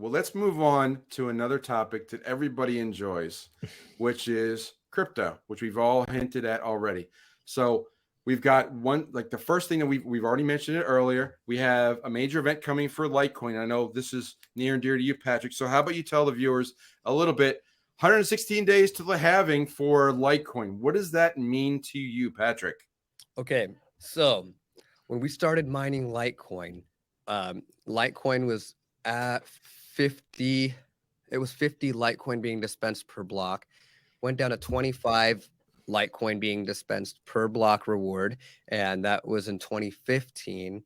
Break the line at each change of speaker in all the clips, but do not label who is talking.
Well, let's move on to another topic that everybody enjoys, which is crypto, which we've all hinted at already. So we've got one, like the first thing that we've already mentioned it earlier. We have a major event coming for Litecoin. I know this is near and dear to you, Patrick. So how about you tell the viewers a little bit? 116 days to the halving for Litecoin. What does that mean to you, Patrick?
Okay, so when we started mining Litecoin, Litecoin was at 50. It was 50 Litecoin being dispensed per block. Went down to 25 Litecoin being dispensed per block reward, and that was in 2015.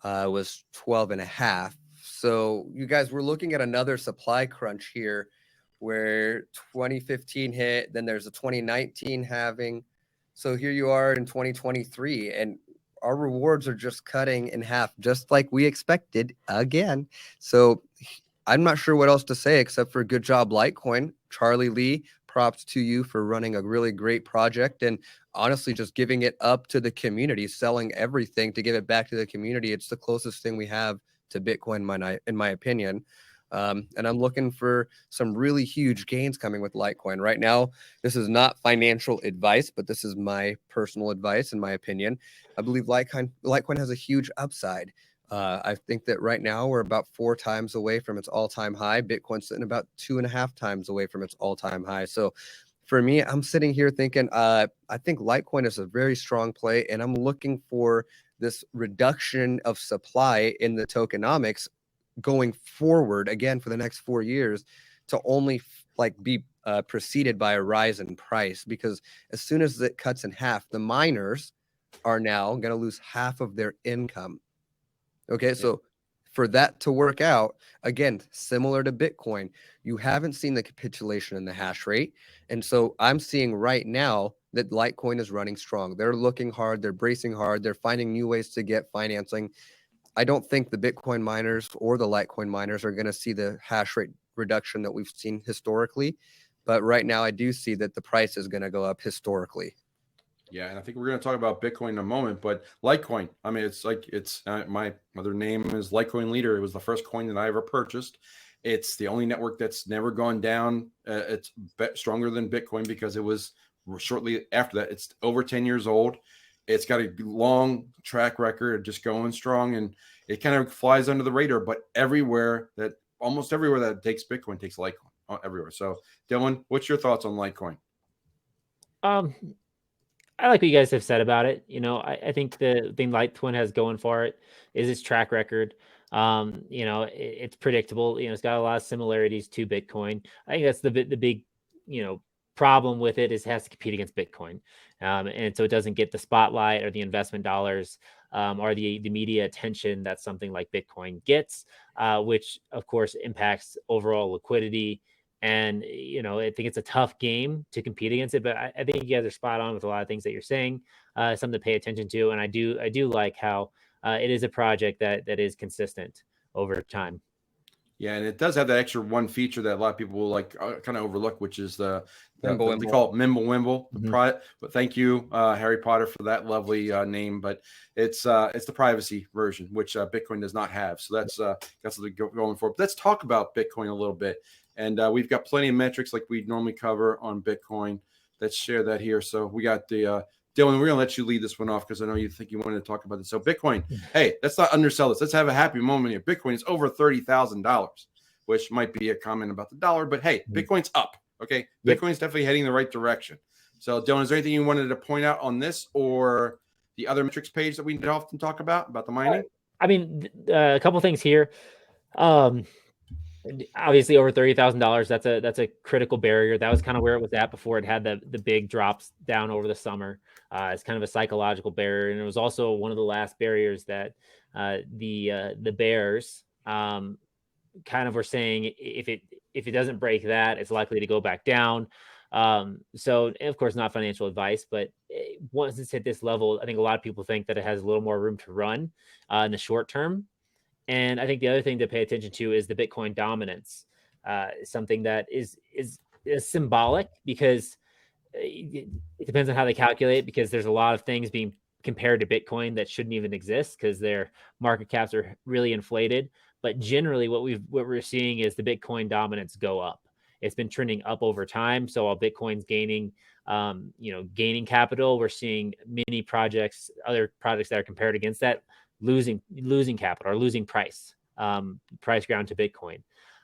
Was 12 and a half. So you guys were looking at another supply crunch here, where 2015 hit, then there's a 2019 halving. So here you are in 2023, and our rewards are just cutting in half, just like we expected again. So I'm not sure what else to say except for good job, Litecoin. Charlie Lee, props to you for running a really great project and honestly just giving it up to the community, selling everything to give it back to the community. It's the closest thing we have to Bitcoin, in my opinion. And I'm looking for some really huge gains coming with Litecoin. Right now, this is not financial advice, but this is my personal advice, in my opinion. I believe Litecoin has a huge upside. I think that right now we're about 4 times away from its all-time high. Bitcoin's sitting about 2.5 times away from its all-time high. So for me, I'm sitting here thinking, I think Litecoin is a very strong play, and I'm looking for this reduction of supply in the tokenomics going forward again for the next 4 years to only be preceded by a rise in price, because as soon as it cuts in half, the miners are now going to lose half of their income. Okay, so for that to work out, again, similar to Bitcoin, you haven't seen the capitulation in the hash rate. And so I'm seeing right now that Litecoin is running strong. They're looking hard, they're bracing hard, they're finding new ways to get financing. I don't think the Bitcoin miners or the Litecoin miners are going to see the hash rate reduction that we've seen historically. But right now, I do see that the price is going to go up historically.
Yeah, and I think we're going to talk about Bitcoin in a moment, but Litecoin, I mean, it's my other name is Litecoin Leader. It was the first coin that I ever purchased. It's the only network that's never gone down. It's stronger than Bitcoin because it was shortly after that. It's over 10 years old. It's got a long track record of just going strong, and it kind of flies under the radar. But almost everywhere that takes Bitcoin takes Litecoin everywhere. So, Dylan, what's your thoughts on Litecoin?
I like what you guys have said about it. I think the thing Litecoin has going for it is its track record. It's predictable. It's got a lot of similarities to Bitcoin. I think that's the big, problem with it is it has to compete against Bitcoin. And so it doesn't get the spotlight or the investment dollars or the media attention that something like Bitcoin gets, which of course impacts overall liquidity. And, I think it's a tough game to compete against it, but I think you guys are spot on with a lot of things that you're saying, something to pay attention to. And I do like how it is a project that is consistent over time.
Yeah, and it does have that extra one feature that a lot of people will kind of overlook, which is they call it Mimblewimble.
Mm-hmm.
But thank you, Harry Potter, for that lovely name. But it's the privacy version, which Bitcoin does not have. So that's what they're going for. But let's talk about Bitcoin a little bit. And we've got plenty of metrics like we normally cover on Bitcoin. Let's share that here. So we got the Dylan, we're going to let you lead this one off because I know you think you wanted to talk about this. So Bitcoin, hey, let's not undersell this. Let's have a happy moment here. Bitcoin is over $30,000, which might be a comment about the dollar, but hey, Bitcoin's up. Okay,
Yep.
Bitcoin's definitely heading in the right direction. So Dylan, is there anything you wanted to point out on this or the other metrics page that we often talk about the mining?
I mean, a couple things here. Obviously over $30,000. That's a critical barrier. That was kind of where it was at before it had the big drops down over the summer. It's kind of a psychological barrier, and it was also one of the last barriers that the bears kind of were saying if it doesn't break that, it's likely to go back down. So of course not financial advice, but once it's hit this level, I think a lot of people think that it has a little more room to run in the short term. And I think the other thing to pay attention to is the Bitcoin dominance, something that is symbolic because it depends on how they calculate, because there's a lot of things being compared to Bitcoin that shouldn't even exist because their market caps are really inflated. But generally what we're seeing is the Bitcoin dominance go up. It's been trending up over time. So while Bitcoin's gaining, gaining capital, we're seeing many projects, other projects that are compared against that, losing capital or losing price ground to Bitcoin.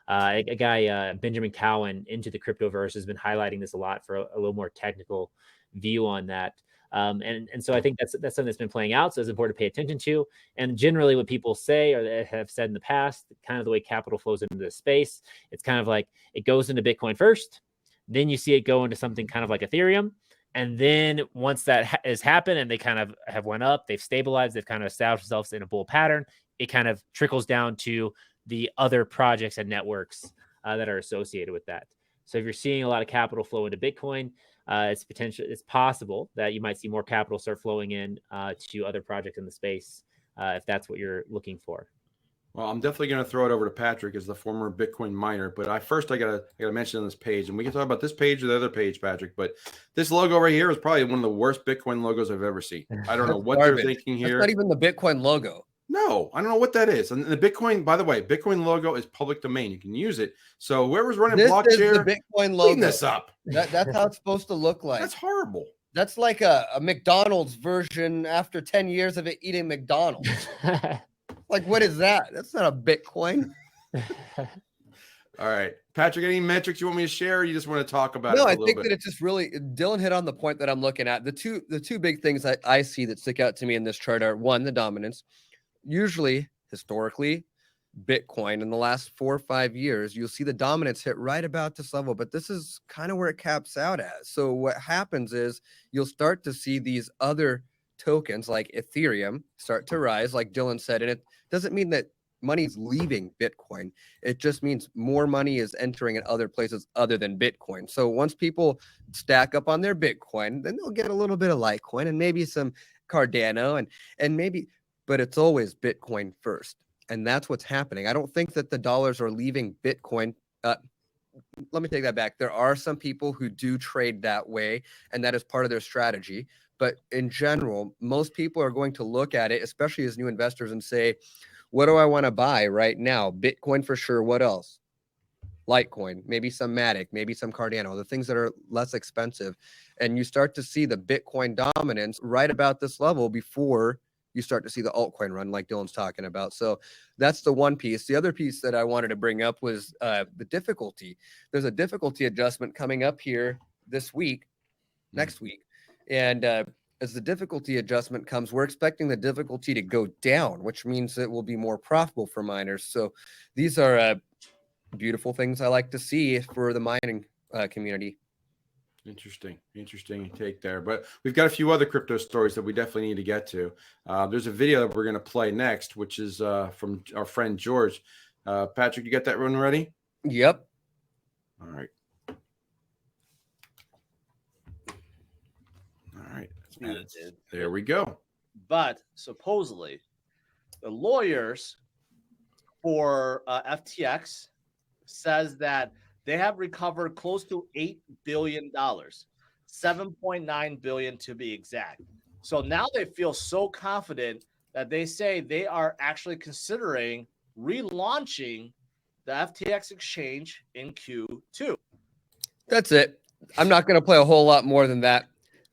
A guy, Benjamin Cowan, into the cryptoverse, has been highlighting this a lot for a little more technical view on that. And so I think that's something that's been playing out. So it's important to pay attention to. And generally what people say, or they have said in the past, kind of the way capital flows into this space, it's kind of like it goes into Bitcoin first, then you see it go into something kind of like Ethereum. And then once that has happened and they kind of have went up, they've stabilized, they've kind of established themselves in a bull pattern, it kind of trickles down to the other projects and networks that are associated with that. So if you're seeing a lot of capital flow into Bitcoin, it's possible that you might see more capital start flowing in to other projects in the space if that's what you're looking for.
Well, I'm definitely going to throw it over to Patrick as the former Bitcoin miner, but I gotta mention on this page, and we can talk about this page or the other page, Patrick. But this logo right here is probably one of the worst Bitcoin logos I've ever seen. I don't know what they're thinking here.
That's not even the Bitcoin logo.
No, I don't know what that is. And the Bitcoin, by the way, Bitcoin logo is public domain. You can use it. So whoever's running Blockchain,
the Bitcoin logo.
clean this up.
That's how it's supposed to look like.
That's horrible.
That's like a McDonald's version after 10 years of it eating McDonald's. Like, what is that? That's not a Bitcoin.
All right. Patrick, any metrics you want me to share, or you just want to talk about it a
No, I
little
think
bit?
that it's just really, Dylan hit on the point that I'm looking at. The two big things that I see that stick out to me in this chart are, one, the dominance. Usually, historically, Bitcoin in the last 4 or 5 years, you'll see the dominance hit right about this level, but this is kind of where it caps out at. So what happens is you'll start to see these other tokens like Ethereum start to rise, like Dylan said, and it doesn't mean that money's leaving Bitcoin. It just means more money is entering in other places other than Bitcoin. So once people stack up on their Bitcoin, then they'll get a little bit of Litecoin and maybe some Cardano and maybe, but it's always Bitcoin first. And that's what's happening. I don't think that the dollars are leaving Bitcoin. Let me take that back. There are some people who do trade that way, and that is part of their strategy. But in general, most people are going to look at it, especially as new investors, and say, what do I want to buy right now? Bitcoin for sure. What else? Litecoin, maybe some Matic, maybe some Cardano, the things that are less expensive. And you start to see the Bitcoin dominance right about this level before you start to see the altcoin run like Dylan's talking about. So that's the one piece. The other piece that I wanted to bring up was the difficulty. There's a difficulty adjustment coming up here this week, next week. And as the difficulty adjustment comes, we're expecting the difficulty to go down, which means it will be more profitable for miners. So these are beautiful things I like to see for the mining community.
Interesting take there. But we've got a few other crypto stories that we definitely need to get to. There's a video that we're going to play next, which is from our friend George. Patrick, you got that one ready?
Yep.
All right. There we go.
But supposedly, the lawyers for FTX says that they have recovered close to $8 billion, $7.9 billion to be exact. So now they feel so confident that they say they are actually considering relaunching the FTX exchange in Q2.
That's it. I'm not going to play a whole lot more than that.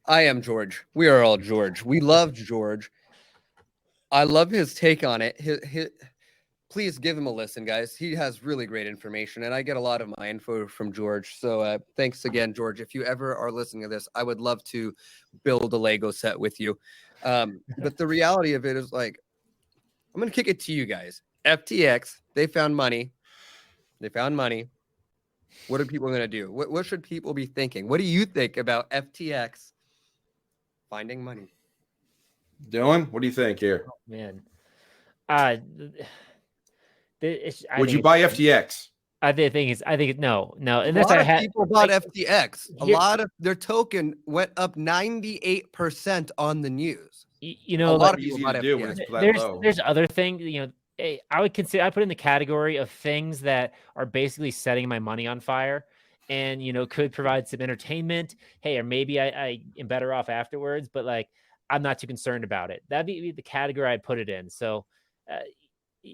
I am George. We are all George. We love George. I love his take on it. Please give him a listen, guys. He has really great information, and I get a lot of my info from George. So thanks again, George. If you ever are listening to this, I would love to build a Lego set with you. But the reality of it is, like, I'm going to kick it to you guys. FTX, they found money. What are people going to do? What should people be thinking? What do you think about FTX finding money?
Dylan, what do you think here?
Oh, man.
Would you buy FTX?
I think no. And
A
that's
lot of people bought FTX. A
Here-
lot of their token went up 98% on the news.
You know,
A lot of
Easy
people bought
to do when
FTX.
it's that low.
there's other things, you know, I would consider, I put in the category of things that are basically setting my money on fire and, you know, could provide some entertainment. Hey, or maybe I am better off afterwards, but like, I'm not too concerned about it. That'd be the category I'd put it in. So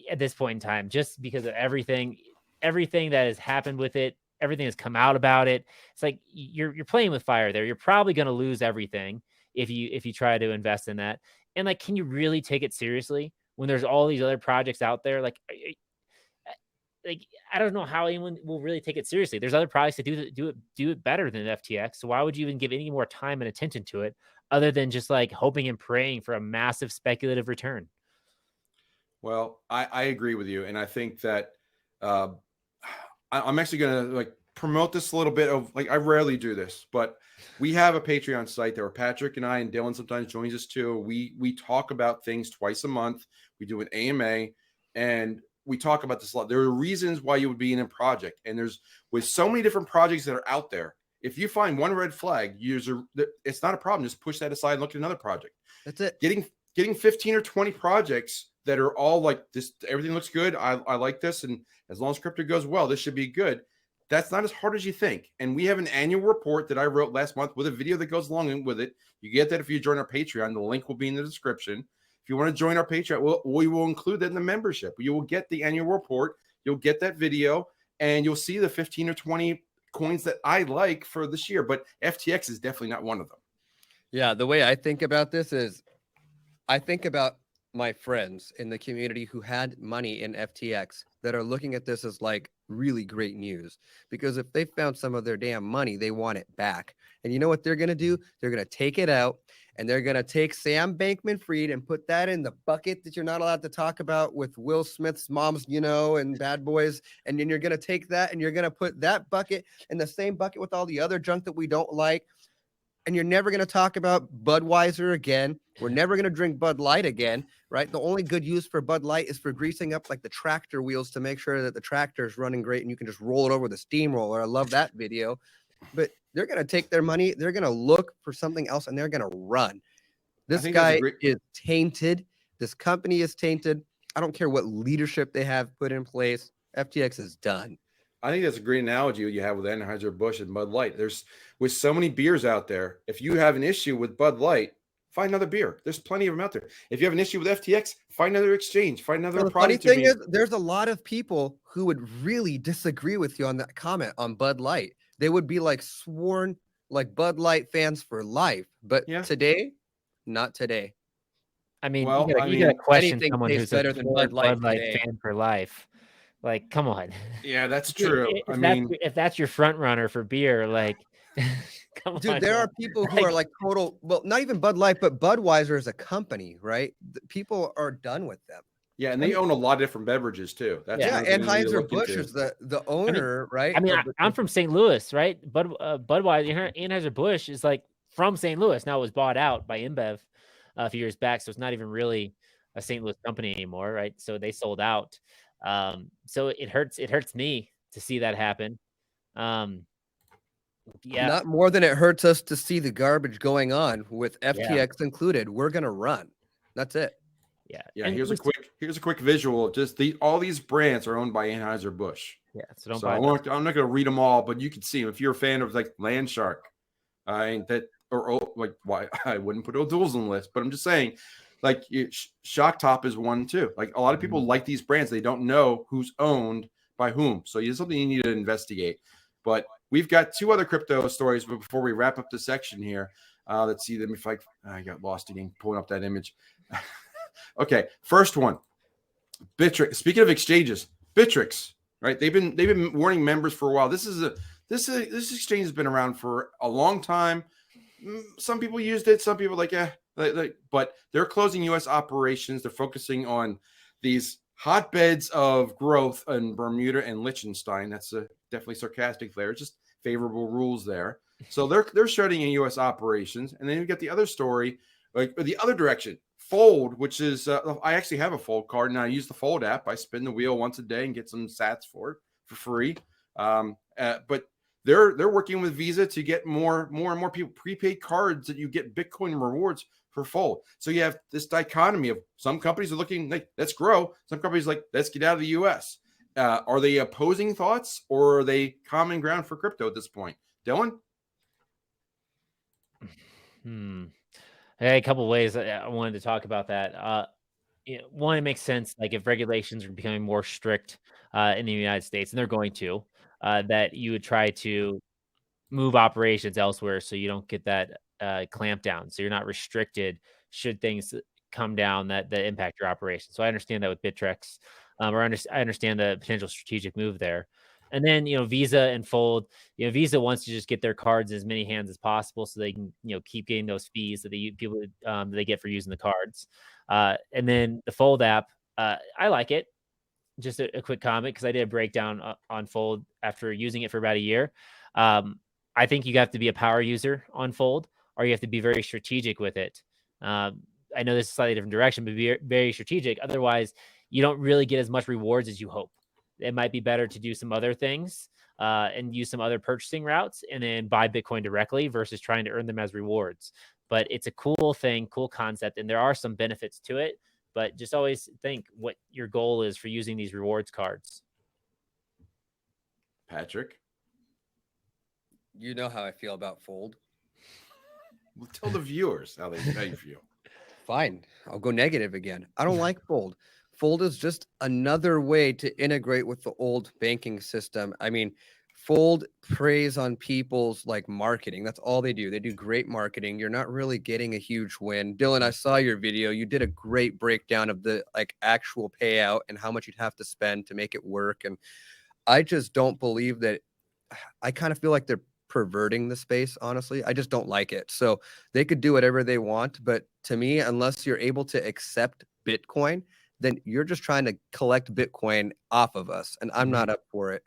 at this point in time, just because of everything that has happened with it, everything that's come out about it. It's like you're playing with fire there. You're probably going to lose everything if you try to invest in that. And like, can you really take it seriously when there's all these other projects out there? Like I don't know how anyone will really take it seriously. There's other products that do it better than FTX. So why would you even give any more time and attention to it other than just like hoping and praying for a massive speculative return?
Well, I agree with you, and I think that I'm actually going to like promote this a little bit of like, I rarely do this, but we have a Patreon site there where Patrick and I and Dylan sometimes joins us too. We talk about things twice a month. We do an AMA, and we talk about this a lot. There are reasons why you would be in a project, and there's with so many different projects that are out there. If you find one red flag, it's not a problem. Just push that aside and look at another project.
That's it.
Getting 15 or 20 projects that are all like this, everything looks good. I like this, and as long as crypto goes well, this should be good. That's not as hard as you think. And we have an annual report that I wrote last month with a video that goes along with it. You get that if you join our Patreon. The link will be in the description. If you want to join our Patreon, we will include that in the membership. You will get the annual report. You'll get that video, and you'll see the 15 or 20 coins that I like for this year. But FTX is definitely not one of them.
Yeah, the way I think about this is I think about my friends in the community who had money in FTX that are looking at this as like really great news, because if they found some of their damn money, they want it back. And you know what they're going to do? They're going to take it out, and they're going to take Sam Bankman-Fried and put that in the bucket that you're not allowed to talk about with Will Smith's moms, and Bad Boys. And then you're going to take that and you're going to put that bucket in the same bucket with all the other junk that we don't like. And you're never going to talk about Budweiser again. We're never going to drink Bud Light again, right? The only good use for Bud Light is for greasing up like the tractor wheels to make sure that the tractor is running great and you can just roll it over with a steamroller. I love that video. But they're going to take their money. They're going to look for something else, and they're going to run. This guy is tainted. This company is tainted. I don't care what leadership they have put in place. FTX is done.
I think that's a great analogy you have with Anheuser-Busch and Bud Light. There's with so many beers out there, if you have an issue with Bud Light, find another beer. There's plenty of them out there. If you have an issue with FTX, find another exchange, find another product.
The funny thing is, there's a lot of people who would really disagree with you on that comment on Bud Light. They would be like sworn like Bud Light fans for life. But today, not today.
I mean, you got to question someone who's
better than Bud Light
fan for life. Like, come on.
Yeah, that's true.
If that's your front runner for beer, like, come on.
There are people who are like total, well, not even Bud Light, but Budweiser is a company, right? People are done with them.
Yeah, and they own a lot of different beverages too.
Anheuser-Busch is the owner, right?
I mean, I'm from St. Louis, right? Budweiser, Anheuser-Busch is like from St. Louis. Now it was bought out by InBev a few years back, so it's not even really a St. Louis company anymore, right? So they sold out. So it hurts me to see that happen.
Not more than it hurts us to see the garbage going on with FTX included. We're gonna run. That's it.
Yeah. Here's a quick visual. Just all these brands are owned by Anheuser-Busch.
Yeah. So
I'm not going to read them all, but you can see them. If you're a fan of like Landshark, why I wouldn't put O'Doul's on the list, but I'm just saying, like Shock Top is one too. Like a lot of people like these brands. They don't know who's owned by whom. So it's something you need to investigate. But we've got two other crypto stories. But before we wrap up the section here, let's see them. If I got lost again, pulling up that image. Okay, first one. Bittrex. Speaking of exchanges, Bittrex, right? They've been warning members for a while. This exchange has been around for a long time. Some people used it. Some people but they're closing U.S. operations. They're focusing on these hotbeds of growth in Bermuda and Liechtenstein. That's definitely sarcastic there. Just favorable rules there. So they're shutting in U.S. operations. And then you get the other story, like the other direction. Fold, which is I actually have a Fold card, and I use the Fold app. I spin the wheel once a day and get some sats for it for free. But they're working with Visa to get more and more people prepaid cards that you get Bitcoin rewards for Fold. So you have this dichotomy of some companies are looking like let's grow, some companies like let's get out of the U.S. Are they opposing thoughts, or are they common ground for crypto at this point? Dylan?
Hey, a couple of ways I wanted to talk about that. one, it makes sense. Like if regulations are becoming more strict in the United States, and they're going to, that you would try to move operations elsewhere so you don't get that clamp down. So you're not restricted should things come down that impact your operation. So I understand that with Bittrex, I understand the potential strategic move there. And then, Visa and Fold, Visa wants to just get their cards in as many hands as possible so they can, keep getting those fees that that they get for using the cards. And then the Fold app, I like it. Just a quick comment, because I did a breakdown on Fold after using it for about a year. I think you have to be a power user on Fold, or you have to be very strategic with it. I know this is a slightly different direction, but be very strategic. Otherwise, you don't really get as much rewards as you hope. It might be better to do some other things and use some other purchasing routes and then buy Bitcoin directly versus trying to earn them as rewards. But it's a cool thing, cool concept, and there are some benefits to it. But just always think what your goal is for using these rewards cards.
Patrick?
You know how I feel about Fold.
Well, tell the viewers how you feel.
Fine. I'll go negative again. I don't like Fold. Fold is just another way to integrate with the old banking system. I mean, Fold preys on people's marketing. That's all they do. They do great marketing. You're not really getting a huge win. Dylan, I saw your video. You did a great breakdown of the actual payout and how much you'd have to spend to make it work. And I just don't believe that. I kind of feel like they're perverting the space, honestly. I just don't like it. So they could do whatever they want, but to me, unless you're able to accept Bitcoin, then you're just trying to collect Bitcoin off of us, and I'm not up for it.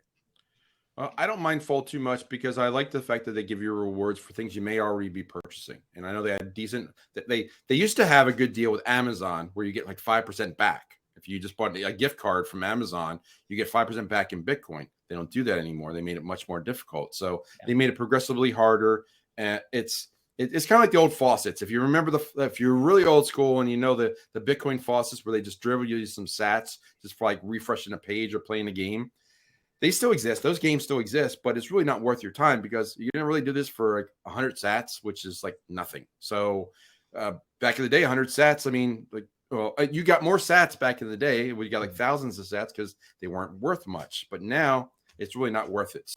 I don't mind Fold too much because I like the fact that they give you rewards for things you may already be purchasing. And I know they had they used to have a good deal with Amazon where you get 5% back. If you just bought a gift card from Amazon, you get 5% back in Bitcoin. They don't do that anymore. They made it much more difficult. So they made it progressively harder. And it's kind of like the old faucets. If you remember if you're really old school and you know the Bitcoin faucets where they just dribble you some sats just for refreshing a page or playing a game, they still exist. Those games still exist, but it's really not worth your time because you're going to really do this for 100 sats, which is nothing. So back in the day, 100 sats, I mean, you got more sats back in the day. We got thousands of sats because they weren't worth much. But now it's really not worth it.